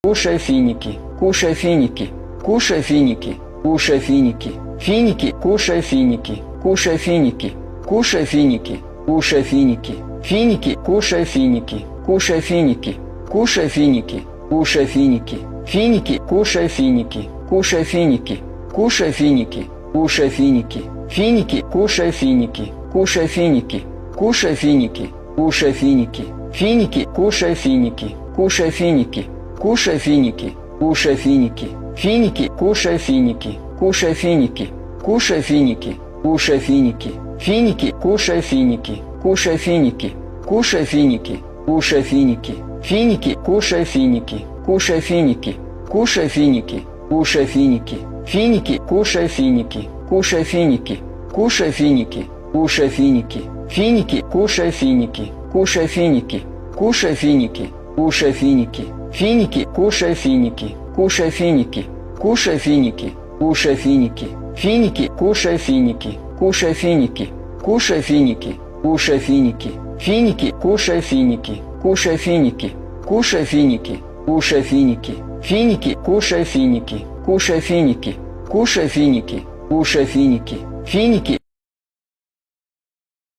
кушай финики, кушай финики, кушай финики, кушай финики, финики, кушай финики, кушай финики, кушай финики, кушай финики, финики, кушай финики, кушай финики, кушай финики, кушай финики, финики, кушай финики, кушай финики, кушай финики, кушай финики, финики, кушай финики, кушай финики, кушай финики, кушай финики, финики, кушай финики, кушай финики, кушай финики, кушай финики, финики, кушай финики, кушай финики, кушай финики, кушай финики, финики, кушай финики, кушай финики, кушай финики, кушай финики, финики, кушай финики, кушай финики, кушай финики, кушай финики, финики, кушай финики, кушай финики, кушай финики, кушай финики, финики, кушай финики, кушай финики, кушай финики, кушай финики, финики, кушай финики, кушай финики, кушай финики, кушай финики, финики, кушай финики, кушай финики, кушай финики, кушай финики, финики, кушай финики, кушай финики, кушай финики, кушай финики, финики, кушай финики, кушай финики, кушай финики, кушай финики, финики,